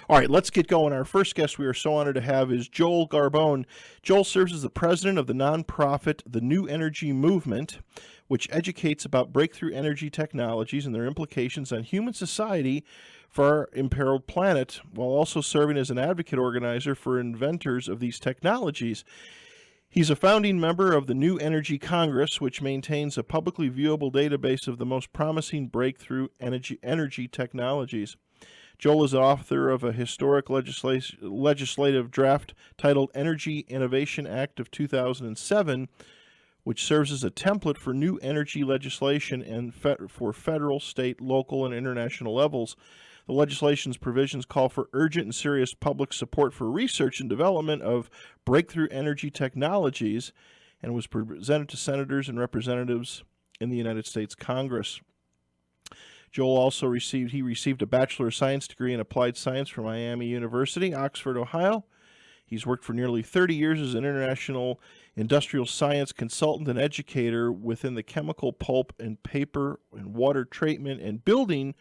All right, let's get going. Our first guest we are so honored to have is Joel Garbon. Joel serves as the president of the nonprofit The New Energy Movement, which educates about breakthrough energy technologies and their implications on human society for our imperiled planet, while also serving as an advocate organizer for inventors of these technologies. He's a founding member of the New Energy Congress, which maintains a publicly viewable database of the most promising breakthrough energy technologies. Joel is author of a historic legislative draft titled Energy Innovation Act of 2007, which serves as a template for new energy legislation and for federal, state, local, and international levels. The legislation's provisions call for urgent and serious public support for research and development of breakthrough energy technologies and was presented to senators and representatives in the United States Congress. Joel also received a Bachelor of Science degree in Applied Science from Miami University, Oxford, Ohio. He's worked for nearly 30 years as an international industrial science consultant and educator within the chemical, pulp, and paper, and water treatment and building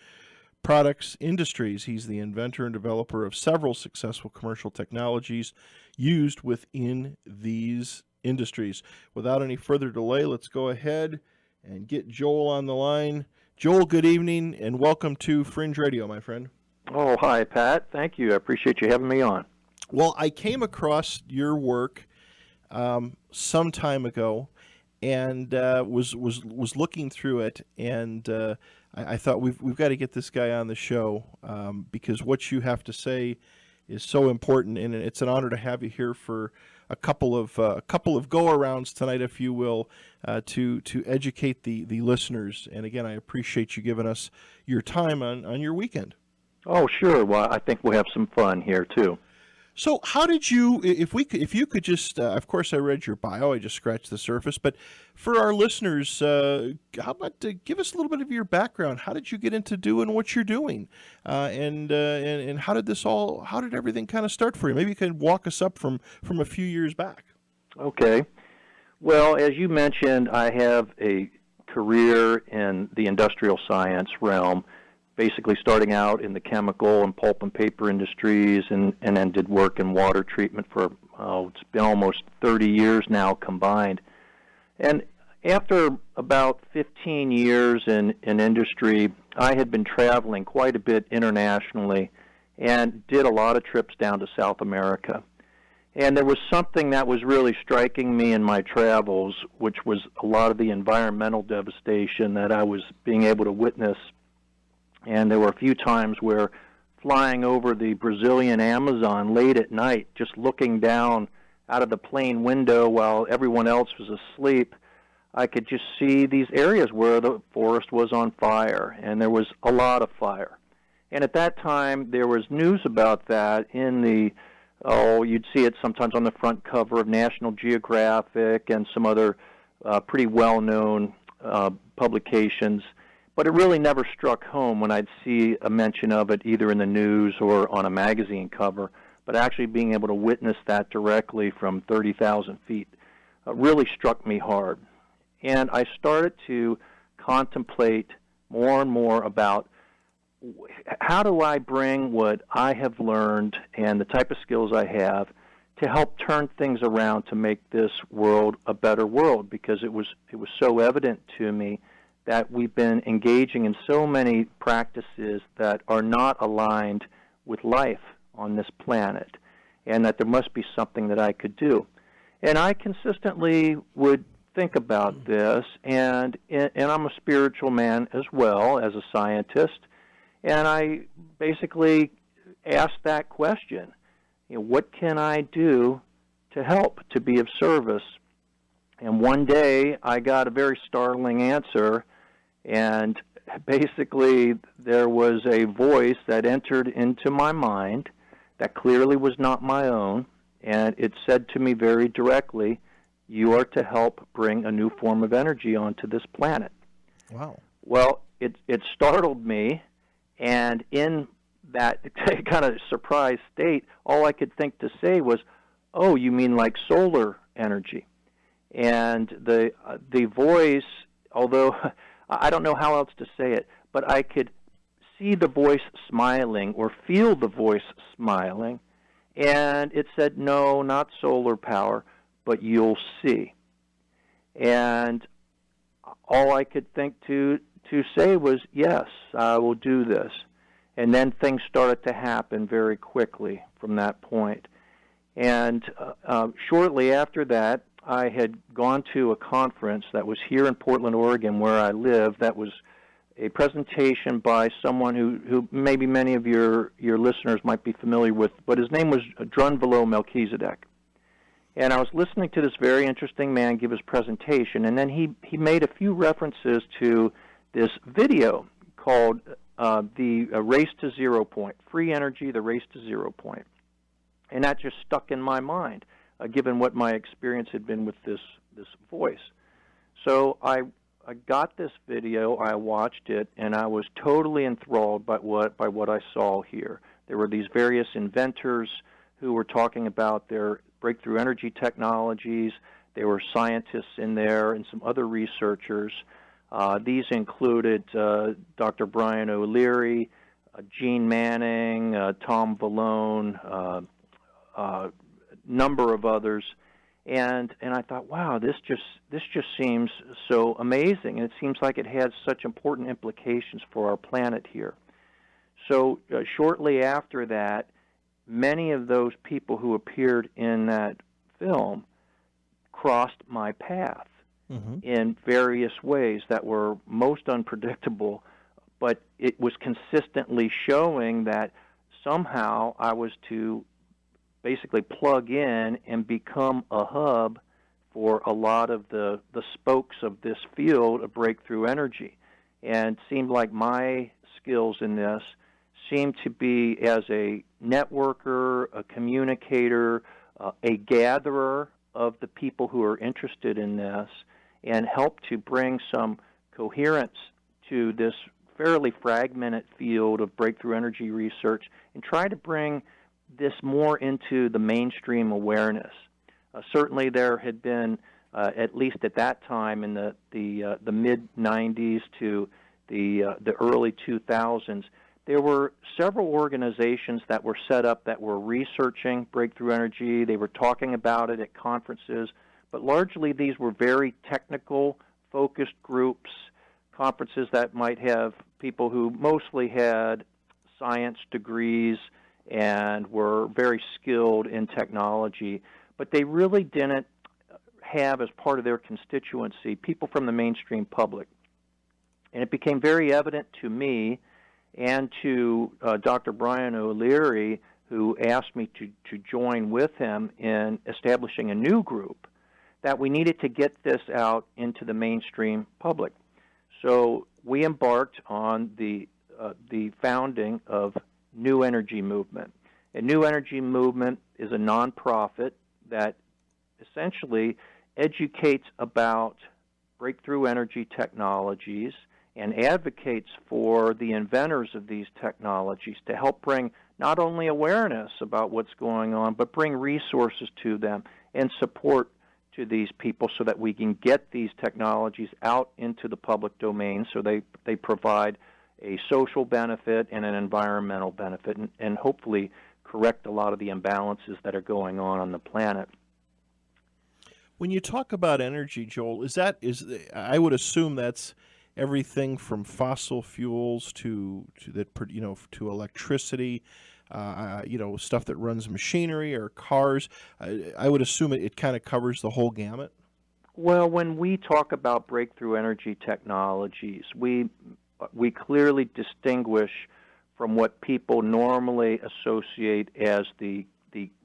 products industries. He's the inventor and developer of several successful commercial technologies used within these industries. Without any further delay, let's go ahead and get Joel on the line. Joel, good evening, and welcome to Fringe Radio, my friend. Oh, hi, Pat. Thank you. I appreciate you having me on. Well, I came across your work some time ago, and was looking through it, and I thought we've got to get this guy on the show because what you have to say is so important, and it's an honor to have you here for a couple of go-arounds tonight, if you will, to educate the listeners. And again, I appreciate you giving us your time on your weekend. Oh, sure. Well, I think we'll have some fun here too. So how did you, if you could just, of course I read your bio, I just scratched the surface, but for our listeners, how about give us a little bit of your background? How did you get into doing what you're doing? And how did everything kind of start for you? Maybe you could walk us up from a few years back. Okay. Well, as you mentioned, I have a career in the industrial science realm, basically starting out in the chemical and pulp and paper industries, and then did work in water treatment for, it's been almost 30 years now combined. And after about 15 years in industry, I had been traveling quite a bit internationally and did a lot of trips down to South America. And there was something that was really striking me in my travels, which was a lot of the environmental devastation that I was being able to witness. And there were a few times where flying over the Brazilian Amazon late at night, just looking down out of the plane window while everyone else was asleep, I could just see these areas where the forest was on fire, and there was a lot of fire. And at that time, there was news about that in the, you'd see it sometimes on the front cover of National Geographic and some other pretty well-known publications. But it really never struck home when I'd see a mention of it either in the news or on a magazine cover. But actually being able to witness that directly from 30,000 feet really struck me hard. And I started to contemplate more and more about how do I bring what I have learned and the type of skills I have to help turn things around to make this world a better world, because it was so evident to me that we've been engaging in so many practices that are not aligned with life on this planet, and that there must be something that I could do. And I consistently would think about this, and I'm a spiritual man as well as a scientist, and I basically asked that question, what can I do to help, to be of service? And one day I got a very startling answer. And basically, there was a voice that entered into my mind that clearly was not my own, and it said to me very directly, you are to help bring a new form of energy onto this planet. Wow. Well, it startled me, and in that kind of surprised state, all I could think to say was, oh, you mean like solar energy? And the voice, although I don't know how else to say it, but I could see the voice smiling or feel the voice smiling? And it said, no, not solar power, but you'll see. And all I could think to say was, yes, I will do this. And then things started to happen very quickly from that point. And shortly after that, I had gone to a conference that was here in Portland, Oregon, where I live. That was a presentation by someone who maybe many of your listeners might be familiar with, but his name was Drunvalo Melchizedek. And I was listening to this very interesting man give his presentation, and then he made a few references to this video called the Race to Zero Point, Free Energy, the Race to Zero Point. And that just stuck in my mind, given what my experience had been with this voice. So I got this video, I watched it, and I was totally enthralled by what I saw here. There were these various inventors who were talking about their breakthrough energy technologies. There were scientists in there and some other researchers. These included Dr. Brian O'Leary, Gene Manning, Tom Vallone, number of others. And I thought, wow, this just seems so amazing, and it seems like it has such important implications for our planet here. So shortly after that, many of those people who appeared in that film crossed my path in various ways that were most unpredictable, but it was consistently showing that somehow I was to basically plug in and become a hub for a lot of the spokes of this field of breakthrough energy. And it seemed like my skills in this seemed to be as a networker, a communicator, a gatherer of the people who are interested in this, and help to bring some coherence to this fairly fragmented field of breakthrough energy research and try to bring this more into the mainstream awareness. Certainly there had been, at least at that time in the mid-'90s to the early 2000s, there were several organizations that were set up that were researching breakthrough energy. They were talking about it at conferences, but largely these were very technical, focused groups, conferences that might have people who mostly had science degrees and were very skilled in technology, but they really didn't have as part of their constituency people from the mainstream public. And it became very evident to me and to Dr. Brian O'Leary, who asked me to join with him in establishing a new group, that we needed to get this out into the mainstream public. So we embarked on the founding of New Energy Movement. And New Energy Movement is a nonprofit that essentially educates about breakthrough energy technologies and advocates for the inventors of these technologies to help bring not only awareness about what's going on, but bring resources to them and support to these people so that we can get these technologies out into the public domain so they provide a social benefit and an environmental benefit and hopefully correct a lot of the imbalances that are going on the planet. When you talk about energy, Joel, I would assume that's everything from fossil fuels to electricity, stuff that runs machinery or cars. I would assume it kind of covers the whole gamut. Well, when we talk about breakthrough energy technologies, we clearly distinguish from what people normally associate as the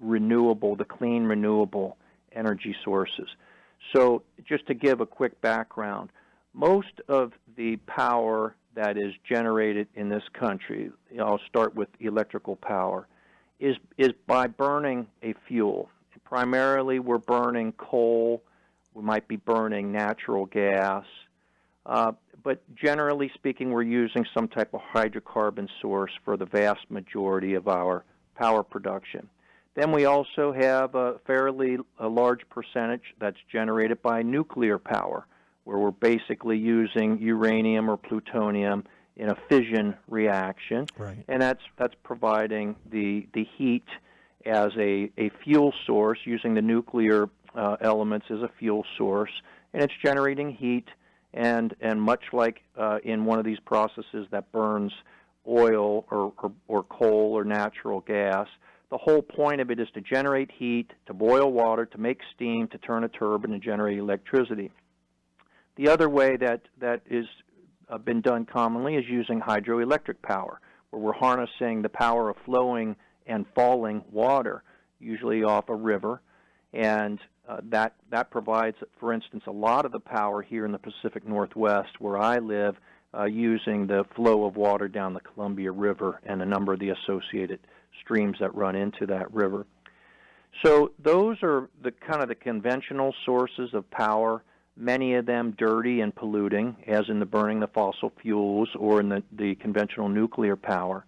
renewable, the clean renewable energy sources. So just to give a quick background, most of the power that is generated in this country, I'll start with electrical power, is by burning a fuel. Primarily we're burning coal, we might be burning natural gas, but generally speaking we're using some type of hydrocarbon source for the vast majority of our power production. Then we also have a fairly large percentage that's generated by nuclear power, where we're basically using uranium or plutonium in a fission reaction, Right. and that's providing the heat as a fuel source, using the nuclear elements as a fuel source, and it's generating heat, and much like in one of these processes that burns oil or coal or natural gas, the whole point of it is to generate heat, to boil water, to make steam, to turn a turbine and generate electricity. The other way that is been done commonly is using hydroelectric power, where we're harnessing the power of flowing and falling water, usually off a river, and that provides, for instance, a lot of the power here in the Pacific Northwest, where I live, using the flow of water down the Columbia River and a number of the associated streams that run into that river. So those are the kind of the conventional sources of power, many of them dirty and polluting, as in the burning the fossil fuels or in the conventional nuclear power.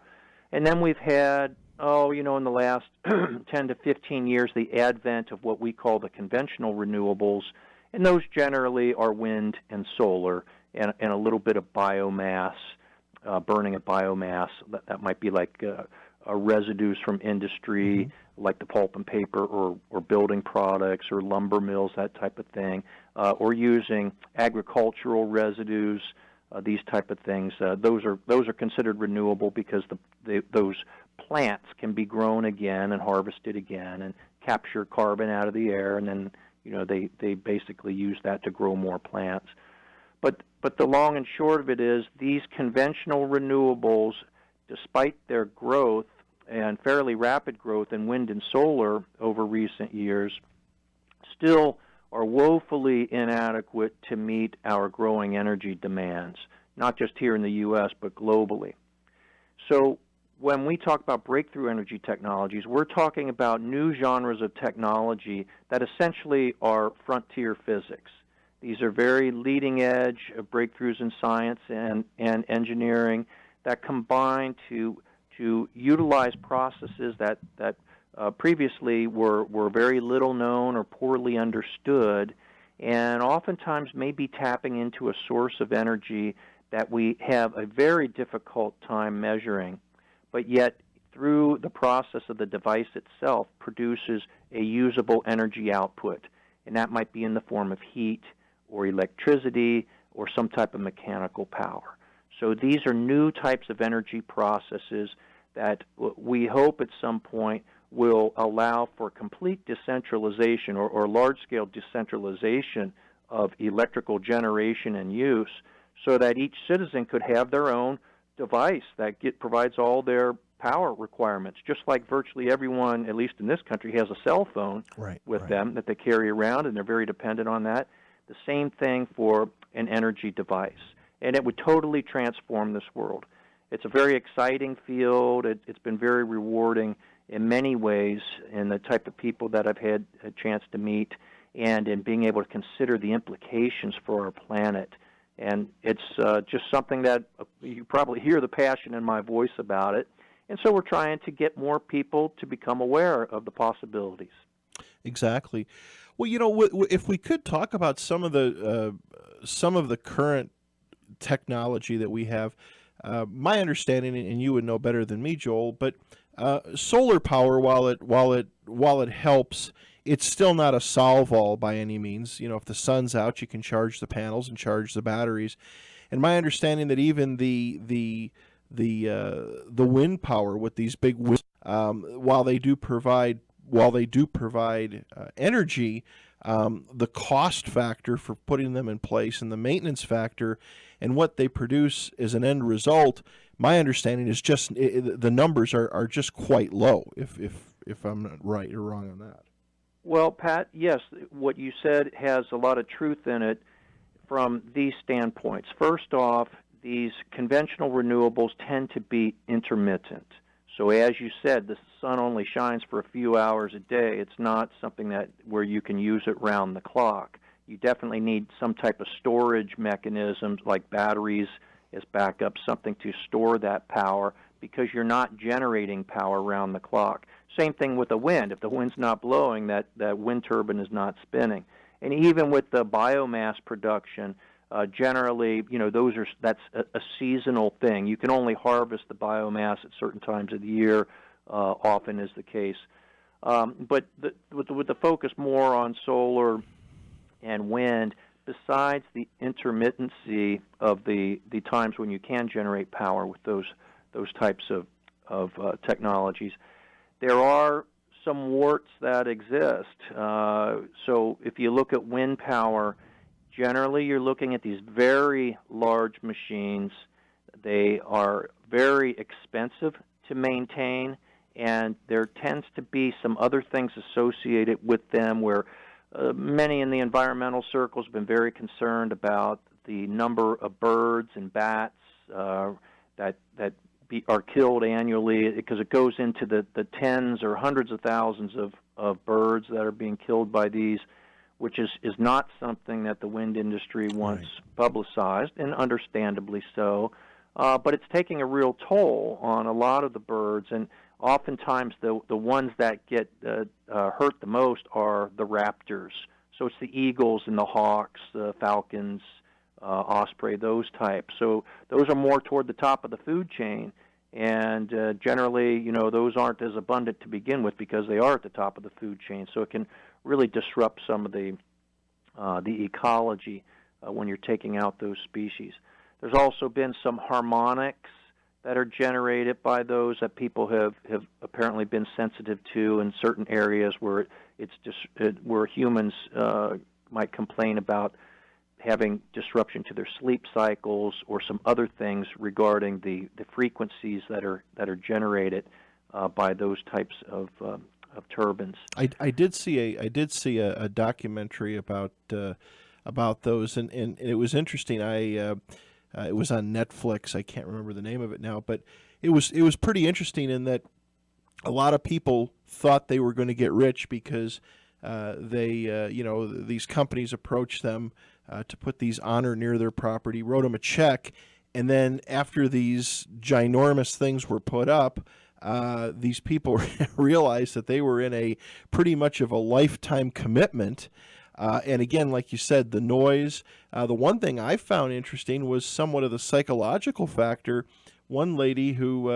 And then we've had, in the last 10 to 15 years, the advent of what we call the conventional renewables, and those generally are wind and solar and a little bit of biomass, burning of biomass. That might be like residues from industry, like the pulp and paper or building products or lumber mills, that type of thing, or using agricultural residues, these type of things. Those are considered renewable because those plants can be grown again and harvested again and capture carbon out of the air, and then they basically use that to grow more plants. But the long and short of it is, these conventional renewables, despite their growth and fairly rapid growth in wind and solar over recent years, still are woefully inadequate to meet our growing energy demands, not just here in the U.S., but globally. So when we talk about breakthrough energy technologies, we're talking about new genres of technology that essentially are frontier physics. These are very leading edge breakthroughs in science and engineering that combine to utilize processes that previously were very little known or poorly understood, and oftentimes may be tapping into a source of energy that we have a very difficult time measuring, but yet through the process of the device itself produces a usable energy output, and that might be in the form of heat or electricity or some type of mechanical power. So these are new types of energy processes that we hope at some point will allow for complete decentralization or large-scale decentralization of electrical generation and use, so that each citizen could have their own device that provides all their power requirements, just like virtually everyone, at least in this country, has a cell phone with them that they carry around, and they're very dependent on that. The same thing for an energy device, and it would totally transform this world. It's a very exciting field. It's been very rewarding in many ways in the type of people that I've had a chance to meet, and in being able to consider the implications for our planet. And it's just something that you probably hear the passion in my voice about it. And so we're trying to get more people to become aware of the possibilities. Exactly. Well, if we could talk about some of the current technology that we have, my understanding, and you would know better than me, Joel, but solar power, while it helps, it's still not a solve-all by any means. If the sun's out, you can charge the panels and charge the batteries. And my understanding that even the wind power with these big winds, while they do provide energy, the cost factor for putting them in place and the maintenance factor and what they produce as an end result, my understanding is just the numbers are just quite low, if I'm not right or wrong on that. Well, Pat, yes, what you said has a lot of truth in it from these standpoints. First off, these conventional renewables tend to be intermittent. So as you said, the sun only shines for a few hours a day. It's not something where you can use it round the clock. You definitely need some type of storage mechanisms like batteries as backup, something to store that power, because you're not generating power round the clock. Same thing with the wind. If the wind's not blowing, that wind turbine is not spinning. And even with the biomass production, Generally, that's a seasonal thing. You can only harvest the biomass at certain times of the year. Often is the case. But with the focus more on solar and wind, besides the intermittency of the times when you can generate power with those types of technologies, there are some warts that exist. So if you look at wind power, generally you're looking at these very large machines. They are very expensive to maintain, and there tends to be some other things associated with them where many in the environmental circles have been very concerned about the number of birds and bats that are killed annually, because it goes into the tens or hundreds of thousands of birds that are being killed by these, which is not something that the wind industry wants publicized, and understandably so. But it's taking a real toll on a lot of the birds, and oftentimes the ones that get hurt the most are the raptors. So it's the eagles and the hawks, the falcons, osprey, those types. So those are more toward the top of the food chain, and generally, those aren't as abundant to begin with because they are at the top of the food chain. So it can really disrupt some of the ecology when you're taking out those species. There's also been some harmonics that are generated by those that people have apparently been sensitive to in certain areas where where humans might complain about having disruption to their sleep cycles or some other things regarding the frequencies that are generated by those types of turbines. I did see a documentary about those, and it was interesting. It was on Netflix. I can't remember the name of it now, but it was pretty interesting in that a lot of people thought they were going to get rich because these companies approached them to put these on or near their property, wrote them a check, and then after these ginormous things were put up, these people realized that they were in a pretty much of a lifetime commitment. And again, like you said, the noise. The one thing I found interesting was somewhat of the psychological factor. One lady who,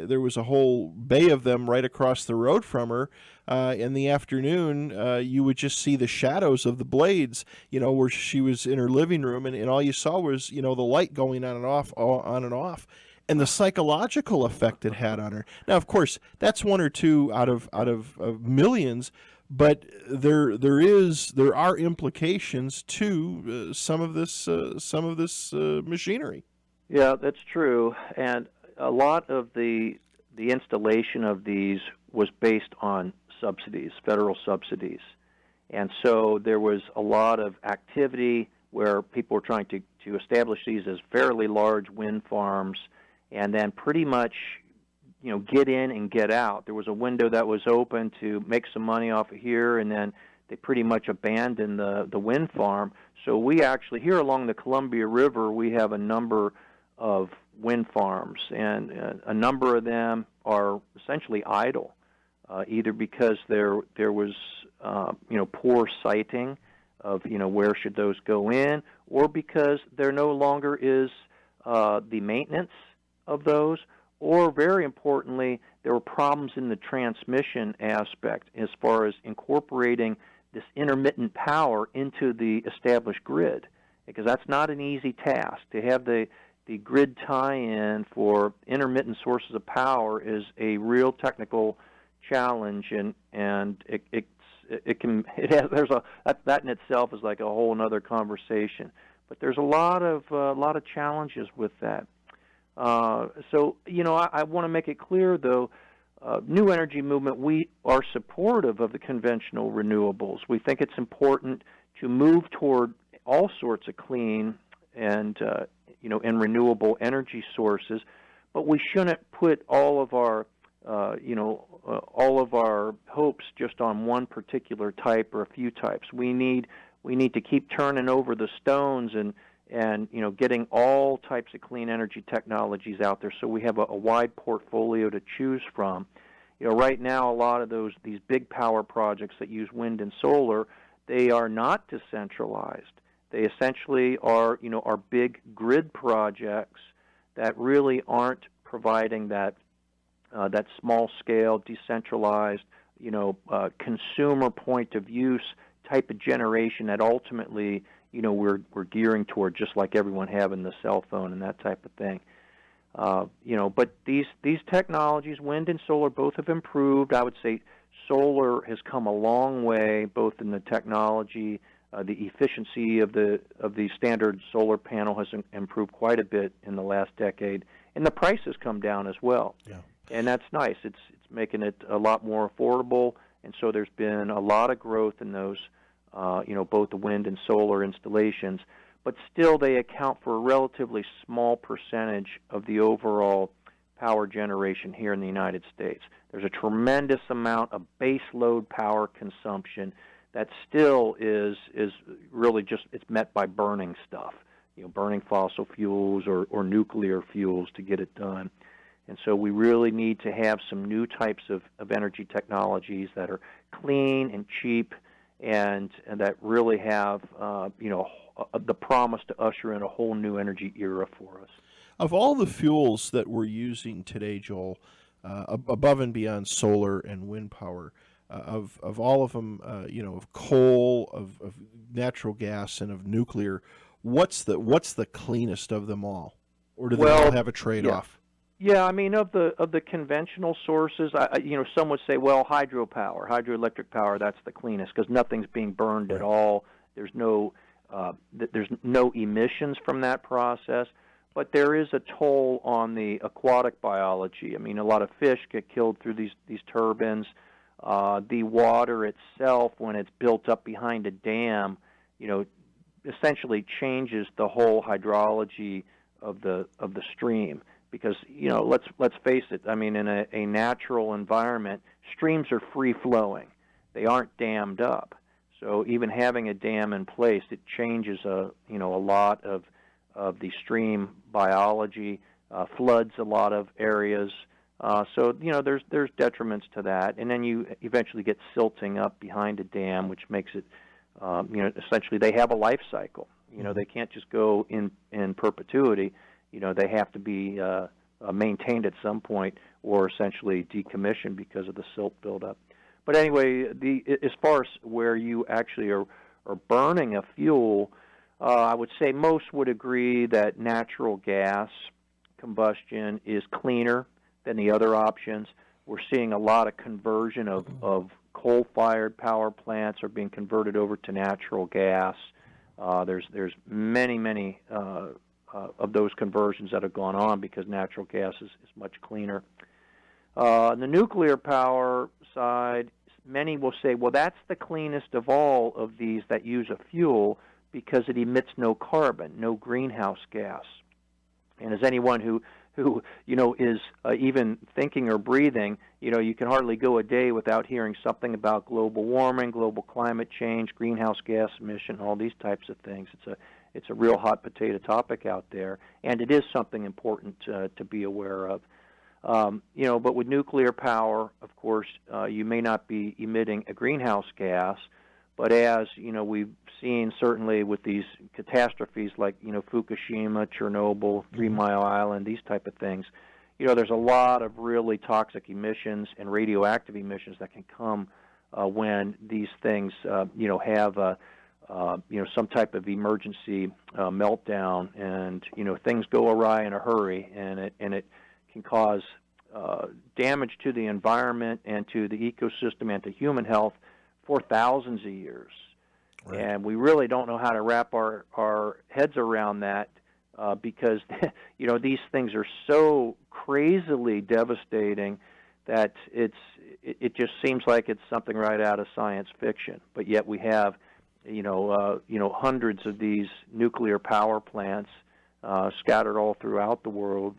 there was a whole bay of them right across the road from her. In the afternoon, you would just see the shadows of the blades, where she was in her living room, and all you saw was, the light going on and off, on and off. And the psychological effect it had on her. Now, of course, that's one or two out of millions, but there are implications to some of this machinery. Yeah, that's true. And a lot of the installation of these was based on subsidies, federal subsidies. And so there was a lot of activity where people were trying to establish these as fairly large wind farms, and then pretty much, get in and get out. There was a window that was open to make some money off of here, and then they pretty much abandoned the wind farm. So we actually, here along the Columbia River, we have a number of wind farms, and a number of them are essentially idle, either because there was poor siting of where should those go in, or because there no longer is the maintenance of those, or very importantly, there were problems in the transmission aspect as far as incorporating this intermittent power into the established grid, because that's not an easy task. To have the grid tie-in for intermittent sources of power is a real technical challenge, and that in itself is like a whole other conversation. But there's a lot of challenges with that. So I want to make it clear, though, New Energy Movement, we are supportive of the conventional renewables. We think it's important to move toward all sorts of clean and and renewable energy sources, but we shouldn't put all of our hopes just on one particular type or a few types. We need to keep turning over the stones and getting all types of clean energy technologies out there, so we have a wide portfolio to choose from. Right now, a lot of these big power projects that use wind and solar, they are not decentralized. They essentially are, are big grid projects that really aren't providing that small scale, decentralized, consumer point of use type of generation that ultimately, we're gearing toward, just like everyone having the cell phone and that type of thing. But these technologies, wind and solar, both have improved. I would say solar has come a long way, both in the technology, the efficiency of the standard solar panel has improved quite a bit in the last decade, and the price has come down as well. Yeah. And that's nice. It's making it a lot more affordable, and so there's been a lot of growth in those, both the wind and solar installations. But still, they account for a relatively small percentage of the overall power generation here in the United States. There's a tremendous amount of base load power consumption that still is really just, it's met by burning stuff, burning fossil fuels or nuclear fuels to get it done. And so we really need to have some new types of energy technologies that are clean and cheap and that really have, the promise to usher in a whole new energy era for us. Of all the fuels that we're using today, Joel, above and beyond solar and wind power, of all of them, of coal, of natural gas, and of nuclear, what's the cleanest of them all, or do they all have a trade-off? Yeah, I mean, of the conventional sources, some would say, well, hydropower, hydroelectric power, that's the cleanest because nothing's being burned at all. There's no emissions from that process. But there is a toll on the aquatic biology. I mean, a lot of fish get killed through these turbines. The water itself, when it's built up behind a dam, essentially changes the whole hydrology of the stream. Because let's face it. I mean, in a natural environment, streams are free flowing; they aren't dammed up. So even having a dam in place, it changes a lot of the stream biology, floods a lot of areas. So there's detriments to that, and then you eventually get silting up behind a dam, which makes it essentially they have a life cycle. They can't just go in perpetuity. They have to be maintained at some point or essentially decommissioned because of the silt buildup. But anyway, as far as where you actually are burning a fuel, I would say most would agree that natural gas combustion is cleaner than the other options. We're seeing a lot of conversion of coal-fired power plants are being converted over to natural gas. There's many of those conversions that have gone on because natural gas is much cleaner. On the nuclear power side, many will say, well, that's the cleanest of all of these that use a fuel because it emits no carbon, no greenhouse gas. And as anyone who is even thinking or breathing, you can hardly go a day without hearing something about global warming, global climate change, greenhouse gas emission, all these types of things. It's a real hot potato topic out there, and it is something important to be aware of. But with nuclear power, of course, you may not be emitting a greenhouse gas, but as we've seen certainly with these catastrophes like Fukushima, Chernobyl, 3 Mile Island, these type of things, there's a lot of really toxic emissions and radioactive emissions that can come when these things have some type of emergency meltdown, and things go awry in a hurry, and it can cause damage to the environment and to the ecosystem and to human health for thousands of years. Right. And we really don't know how to wrap our heads around that because these things are so crazily devastating that it just seems like it's something right out of science fiction. But yet we have hundreds of these nuclear power plants scattered all throughout the world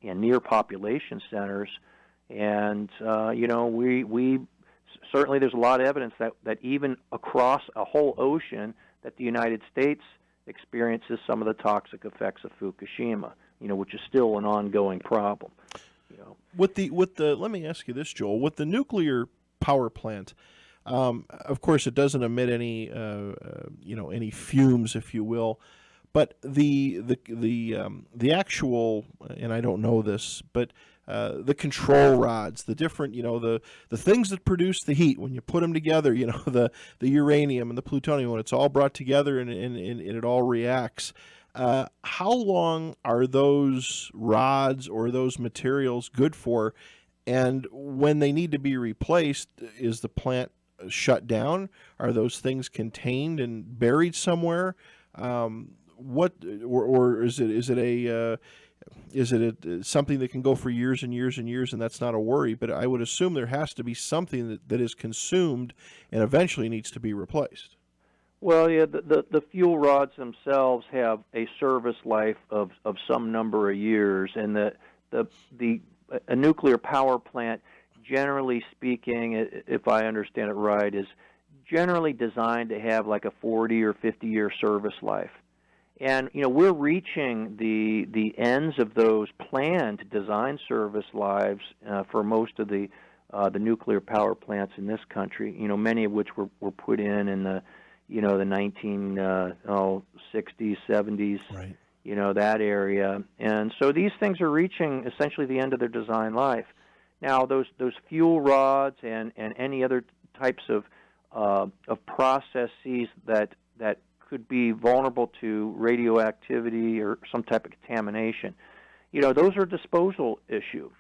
and near population centers, and we certainly there's a lot of evidence that even across a whole ocean that the United States experiences some of the toxic effects of Fukushima, which is still an ongoing problem. With the let me ask you this, Joel, with the nuclear power plant, Of course, it doesn't emit any, any fumes, if you will. But the actual, and I don't know this, but the control rods, the different, the things that produce the heat when you put them together, the uranium and the plutonium, when it's all brought together and it all reacts. How long are those rods or those materials good for? And when they need to be replaced, is the plant shut down? Are those things contained and buried somewhere? What or is it something that can go for years and years and years, and that's not a worry? But I would assume there has to be something that is consumed and eventually needs to be replaced. Well, yeah, the fuel rods themselves have a service life of some number of years, and a nuclear power plant, generally speaking, if I understand it right, is generally designed to have like a 40 or 50-year service life. And we're reaching the ends of those planned design service lives for most of the nuclear power plants in this country. Many of which were put in the the 1960s, 70s, right. That area. And so these things are reaching essentially the end of their design life. Now those fuel rods and any other types of processes that could be vulnerable to radioactivity or some type of contamination, those are a disposal issue.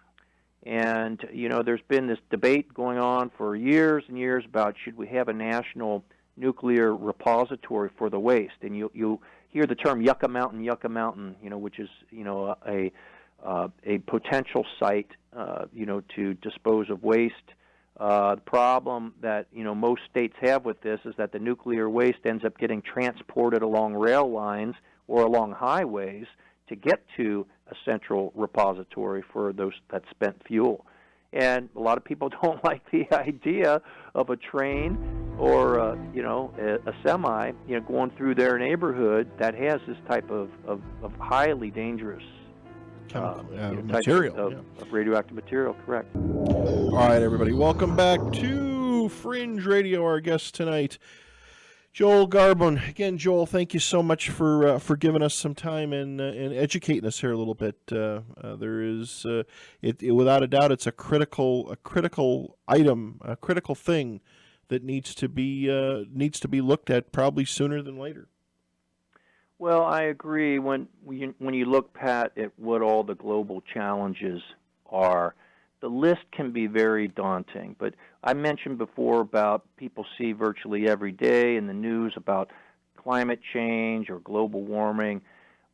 And, there's been this debate going on for years and years about should we have a national nuclear repository for the waste. And you hear the term Yucca Mountain, which is, a potential site, to dispose of waste. The problem that most states have with this is that the nuclear waste ends up getting transported along rail lines or along highways to get to a central repository for that spent fuel. And a lot of people don't like the idea of a train or a semi going through their neighborhood that has this type of highly dangerous material, of radioactive material, correct. All right, everybody, welcome back to Fringe Radio. Our guest tonight, Joel Garbon. Again, Joel, thank you so much for giving us some time and educating us here a little bit. There is, without a doubt, it's a critical item, a critical thing that needs to be looked at probably sooner than later. Well, I agree. When you look, Pat, at what all the global challenges are, the list can be very daunting. But I mentioned before about people see virtually every day in the news about climate change or global warming.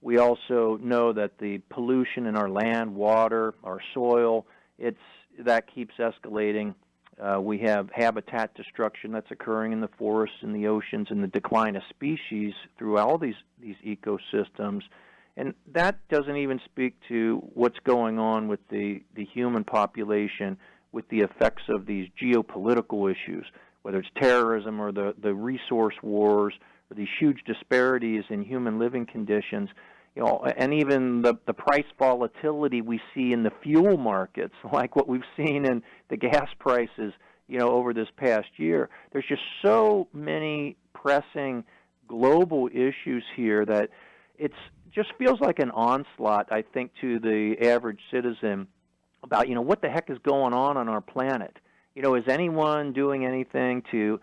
We also know that the pollution in our land, water, our soil, that keeps escalating. We have habitat destruction that's occurring in the forests and the oceans and the decline of species through all these ecosystems. And that doesn't even speak to what's going on with the human population with the effects of these geopolitical issues, whether it's terrorism or the resource wars or these huge disparities in human living conditions, and even the price volatility we see in the fuel markets, like what we've seen in the gas prices, over this past year. There's just so many pressing global issues here that it's just feels like an onslaught, I think, to the average citizen about, what the heck is going on our planet? Is anyone doing anything to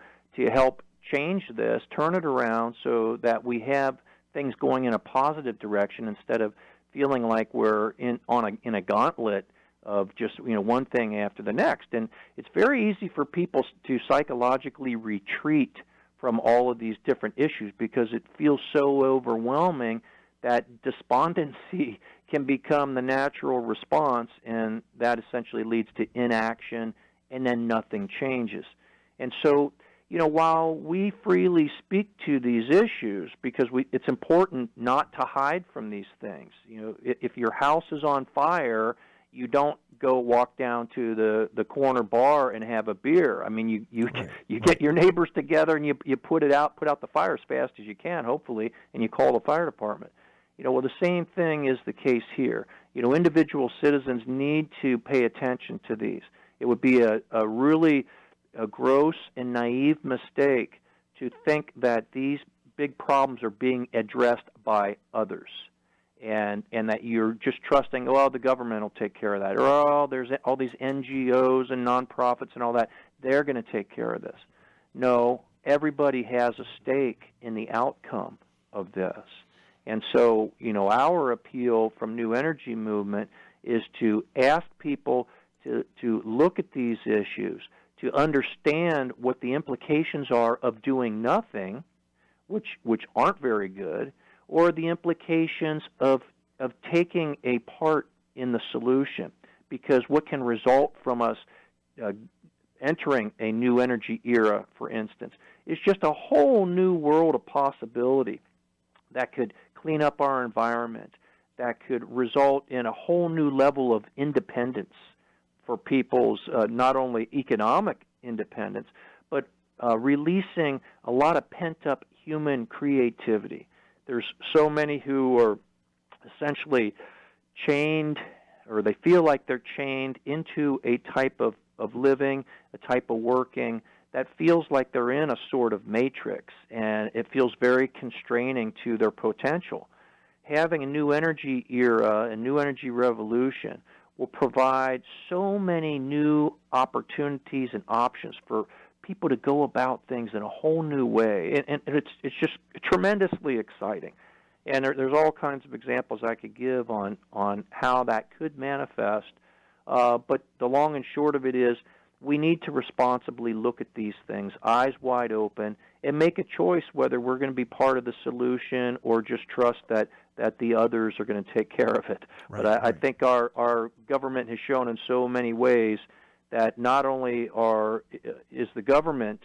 help change this, turn it around so that we have things going in a positive direction instead of feeling like we're in a gauntlet of just one thing after the next? And it's very easy for people to psychologically retreat from all of these different issues because it feels so overwhelming that despondency can become the natural response, and that essentially leads to inaction, and then nothing changes. And so, while we freely speak to these issues, because it's important not to hide from these things. If your house is on fire, you don't go walk down to the corner bar and have a beer. I mean, you get your neighbors together and you put out the fire as fast as you can, hopefully, and you call the fire department. Well, the same thing is the case here. Individual citizens need to pay attention to these. It would be a really a gross and naive mistake to think that these big problems are being addressed by others, and that you're just trusting, well, the government will take care of that, or oh, there's all these NGOs and nonprofits and all that, they're going to take care of this. No, everybody has a stake in the outcome of this. And so, our appeal from New Energy Movement is to ask people to look at these issues, to understand what the implications are of doing nothing, which aren't very good, or the implications of taking a part in the solution. Because what can result from us entering a new energy era, for instance, is just a whole new world of possibility that could clean up our environment, that could result in a whole new level of independence for people's not only economic independence, but releasing a lot of pent-up human creativity. There's so many who are essentially chained, or they feel like they're chained into a type of living, a type of working that feels like they're in a sort of matrix, and it feels very constraining to their potential. Having a new energy era, a new energy revolution, will provide so many new opportunities and options for people to go about things in a whole new way, and it's just tremendously exciting. And there's all kinds of examples I could give on how that could manifest, but the long and short of it is we need to responsibly look at these things, eyes wide open, and make a choice whether we're going to be part of the solution or just trust that the others are going to take care of it. Right, but I think our government has shown in so many ways that not only is the government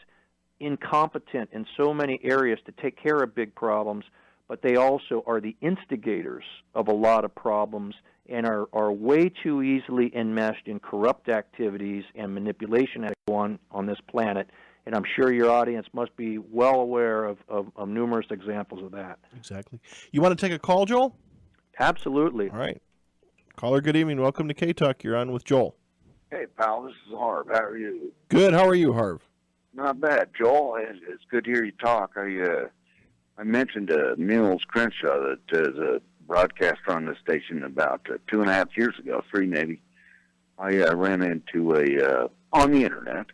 incompetent in so many areas to take care of big problems, but they also are the instigators of a lot of problems and are way too easily enmeshed in corrupt activities and manipulation that go on this planet. And I'm sure your audience must be well aware of numerous examples of that. Exactly. You want to take a call, Joel? Absolutely. All right. Caller, good evening. Welcome to K-Talk. You're on with Joel. Hey, pal, this is Harv. How are you? Good. How are you, Harv? Not bad, Joel. It's good to hear you talk. I mentioned Mills Crenshaw that is a broadcaster on this station about 2.5 years ago, 3 maybe. I ran into on the internet,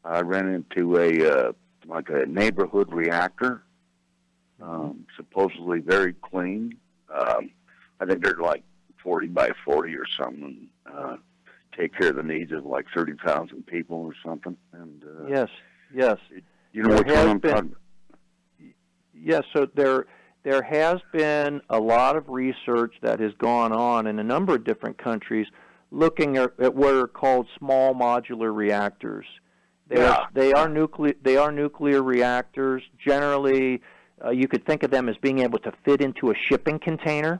I ran into a neighborhood reactor, supposedly very clean. I think they're like 40 by 40 or something. Take care of the needs of like 30,000 people or something. And yes. You know what I'm talking about? Yes, so there has been a lot of research that has gone on in a number of different countries looking at what are called small modular reactors. They are nuclear reactors. Generally, you could think of them as being able to fit into a shipping container.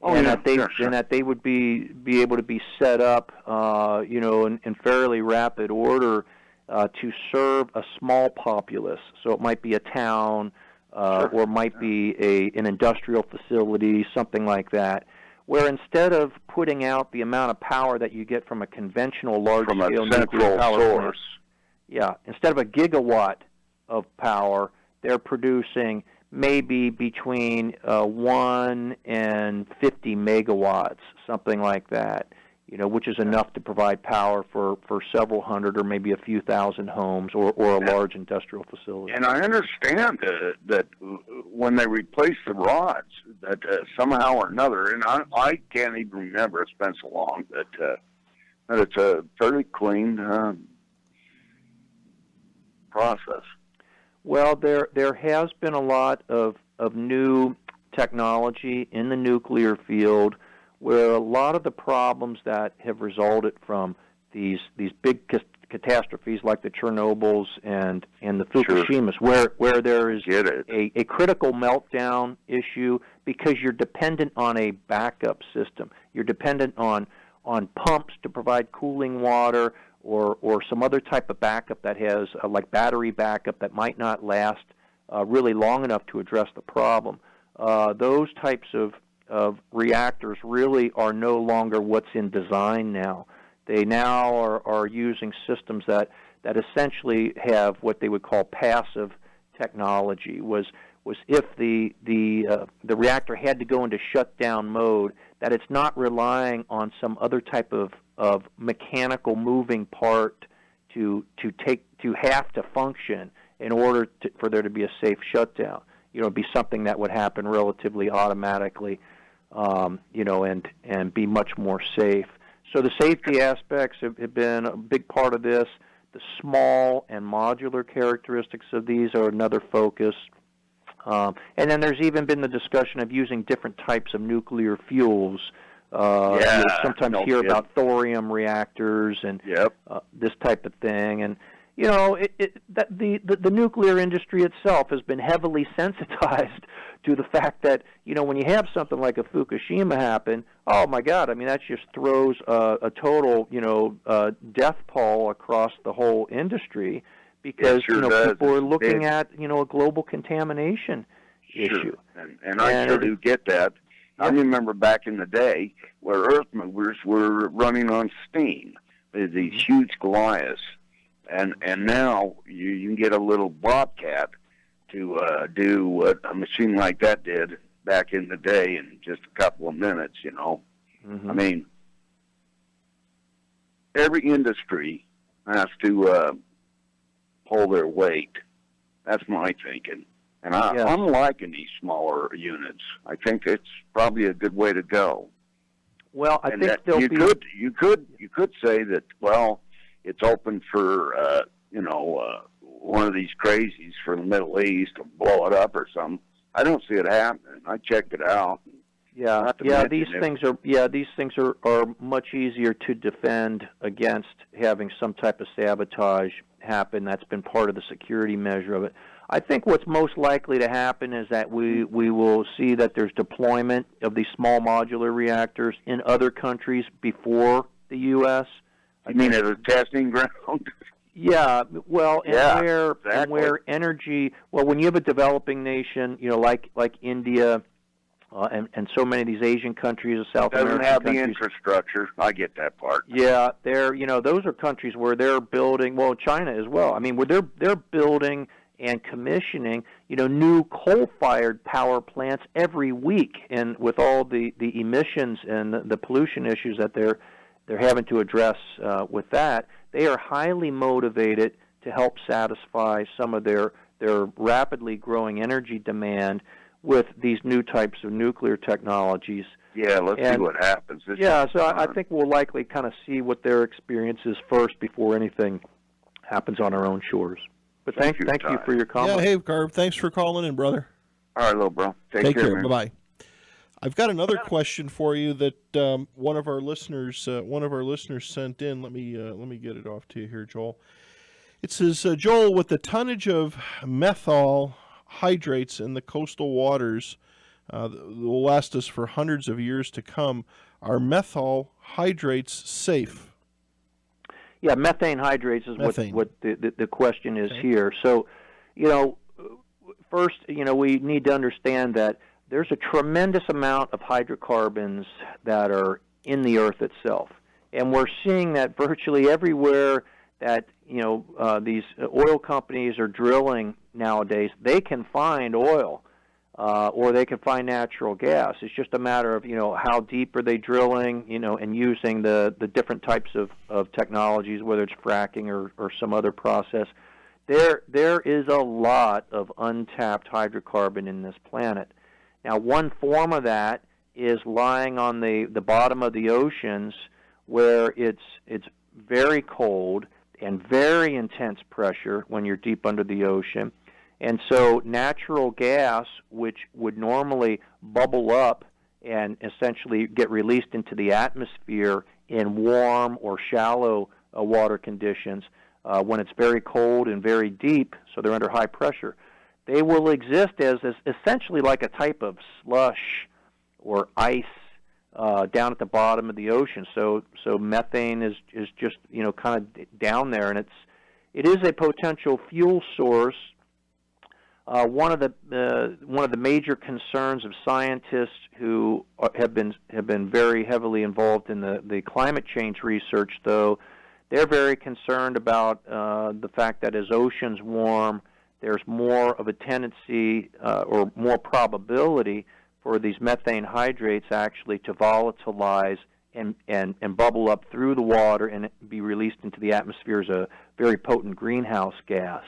That they would be able to be set up, in fairly rapid order to serve a small populace. So it might be a town, or might be an industrial facility, something like that, where instead of putting out the amount of power that you get from a conventional large-scale nuclear power source, instead of a gigawatt of power, they're producing maybe between 1 and 50 megawatts, something like that, which is enough to provide power for several hundred or maybe a few thousand homes or a large industrial facility. And I understand that when they replace the rods, that somehow or another, and I can't even remember, it's been so long, that it's a fairly clean process. Well, there has been a lot of new technology in the nuclear field where a lot of the problems that have resulted from these big catastrophes like the Chernobyls and the Fukushimas, where there is a critical meltdown issue because you're dependent on a backup system. You're dependent on pumps to provide cooling water, or some other type of backup that has, like battery backup, that might not last really long enough to address the problem. Those types of reactors really are no longer what's in design now. They now are using systems that that essentially have what they would call passive technology. Was if the reactor had to go into shutdown mode, that it's not relying on some other type of mechanical moving part to have to function in order for there to be a safe shutdown. It'd be something that would happen relatively automatically, and be much more safe. So the safety aspects have been a big part of this. The small and modular characteristics of these are another focus. And then there's even been the discussion of using different types of nuclear fuels. You sometimes hear about thorium reactors and this type of thing. And the nuclear industry itself has been heavily sensitized to the fact that when you have something like a Fukushima happen, oh my God, I mean that just throws a total death pall across the whole industry, because people are looking at a global contamination issue. And I sure do get that. I remember back in the day where earth movers were running on steam, these huge Goliaths, and now you can get a little Bobcat to do what a machine like that did back in the day in just a couple of minutes. I mean, every industry has to pull their weight. That's my thinking. And I'm liking these smaller units. I think it's probably a good way to go. Well, I think you could say that. Well, it's open for one of these crazies from the Middle East to blow it up or something. I don't see it happening. I checked it out. These things are much easier to defend against having some type of sabotage happen. That's been part of the security measure of it. I think what's most likely to happen is that we will see that there's deployment of these small modular reactors in other countries before the U.S. You mean as a testing ground? Yeah, well, and where energy, when you have a developing nation, like India, and so many of these Asian countries, South American countries, doesn't have the infrastructure. I get that part. Yeah, those are countries where they're building. Well, China as well. I mean, where they're building and commissioning, new coal-fired power plants every week, and with all the emissions and the pollution issues that they're having to address with that, they are highly motivated to help satisfy some of their rapidly growing energy demand with these new types of nuclear technologies. Yeah, let's see what happens. I think we'll likely kind of see what their experience is first before anything happens on our own shores. But thank you for your comment. Yeah, hey, Garb, thanks for calling in, brother. All right, little bro. Take care. Bye-bye. I've got another question for you that one of our listeners sent in. Let me get it off to you here, Joel. It says, Joel, with the tonnage of methyl hydrates in the coastal waters that will last us for hundreds of years to come, are methyl hydrates safe? Yeah, methane hydrates is what the question is here. So, first, we need to understand that there's a tremendous amount of hydrocarbons that are in the earth itself. And we're seeing that virtually everywhere that, these oil companies are drilling nowadays, they can find oil or they can find natural gas. It's just a matter of, how deep are they drilling, and using the different types of technologies, whether it's fracking or some other process. There is a lot of untapped hydrocarbon in this planet. Now, one form of that is lying on the bottom of the oceans, where it's very cold and very intense pressure when you're deep under the ocean. And so natural gas, which would normally bubble up and essentially get released into the atmosphere in warm or shallow water conditions, when it's very cold and very deep, so they're under high pressure, they will exist as essentially like a type of slush or ice down at the bottom of the ocean. So methane is just kind of down there, and it is a potential fuel source. One of the major concerns of scientists who have been very heavily involved in the climate change research, though, they're very concerned about the fact that as oceans warm, there's more of a tendency or more probability for these methane hydrates actually to volatilize and bubble up through the water and be released into the atmosphere as a very potent greenhouse gas.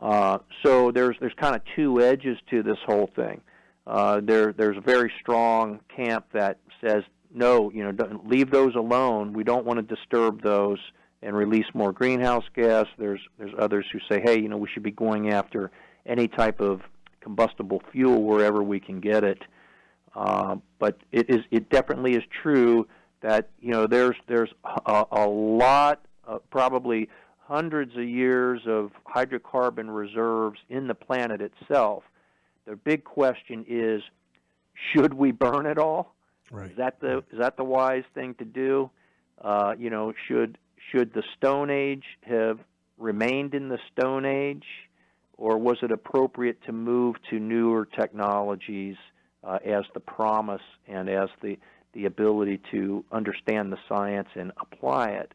So there's kind of two edges to this whole thing. There's a very strong camp that says, no, don't leave those alone. We don't want to disturb those and release more greenhouse gas. There's others who say, hey, we should be going after any type of combustible fuel wherever we can get it. But it definitely is true that there's a lot, probably hundreds of years of hydrocarbon reserves in the planet itself. The big question is, should we burn it all? Right. Is that the wise thing to do? Should the Stone Age have remained in the Stone Age, or was it appropriate to move to newer technologies as the promise and as the ability to understand the science and apply it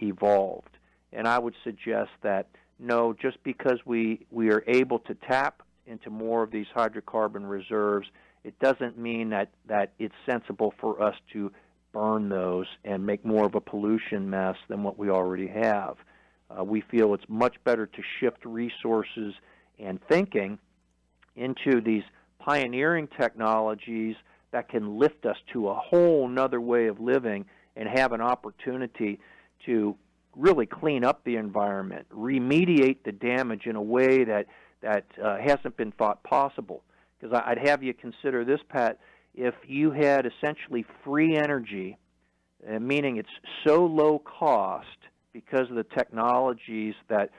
evolved? And I would suggest that no, just because we are able to tap into more of these hydrocarbon reserves, it doesn't mean that it's sensible for us to burn those and make more of a pollution mess than what we already have. We feel it's much better to shift resources and thinking into these pioneering technologies that can lift us to a whole nother way of living and have an opportunity to really clean up the environment, remediate the damage in a way that hasn't been thought possible. Because I'd have you consider this, Pat. If you had essentially free energy, meaning it's so low cost because of the technologies that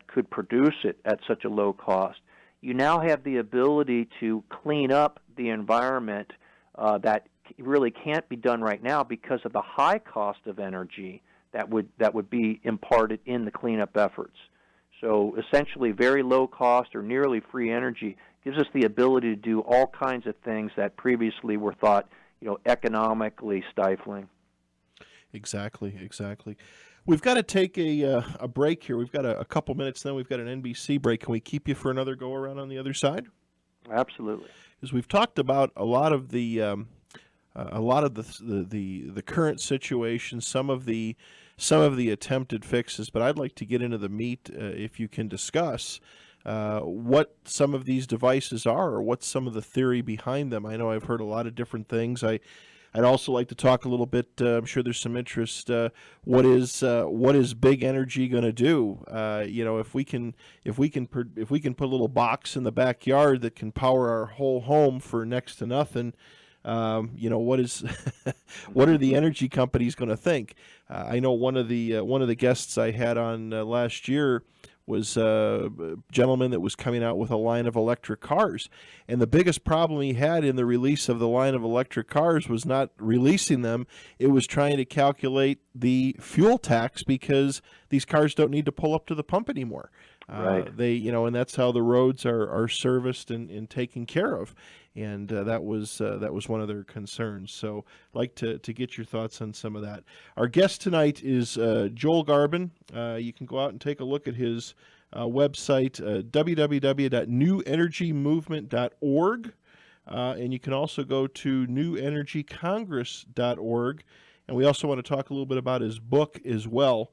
could produce it at such a low cost, you now have the ability to clean up the environment that really can't be done right now because of the high cost of energy that would be imparted in the cleanup efforts. So essentially very low cost or nearly free energy gives us the ability to do all kinds of things that previously were thought, economically stifling. Exactly. We've got to take a break here. We've got a couple minutes, then we've got an NBC break. Can we keep you for another go-around on the other side? Absolutely. Because we've talked about a lot of the current situation, some of the attempted fixes, but I'd like to get into the meat, if you can discuss what some of these devices are, or what's some of the theory behind them. I know I've heard a lot of different things. I'd also like to talk a little bit. I'm sure there's some interest. What is big energy going to do? If we can put a little box in the backyard that can power our whole home for next to nothing. What are the energy companies going to think? I know one of the guests I had on last year was a gentleman that was coming out with a line of electric cars, and the biggest problem he had in the release of the line of electric cars was not releasing them. It was trying to calculate the fuel tax, because these cars don't need to pull up to the pump anymore. Right. And that's how the roads are serviced and taken care of. And that was one of their concerns. So I'd like to get your thoughts on some of that. Our guest tonight is Joel Garbon. You can go out and take a look at his website, www.newenergymovement.org. And you can also go to newenergycongress.org. And we also want to talk a little bit about his book as well.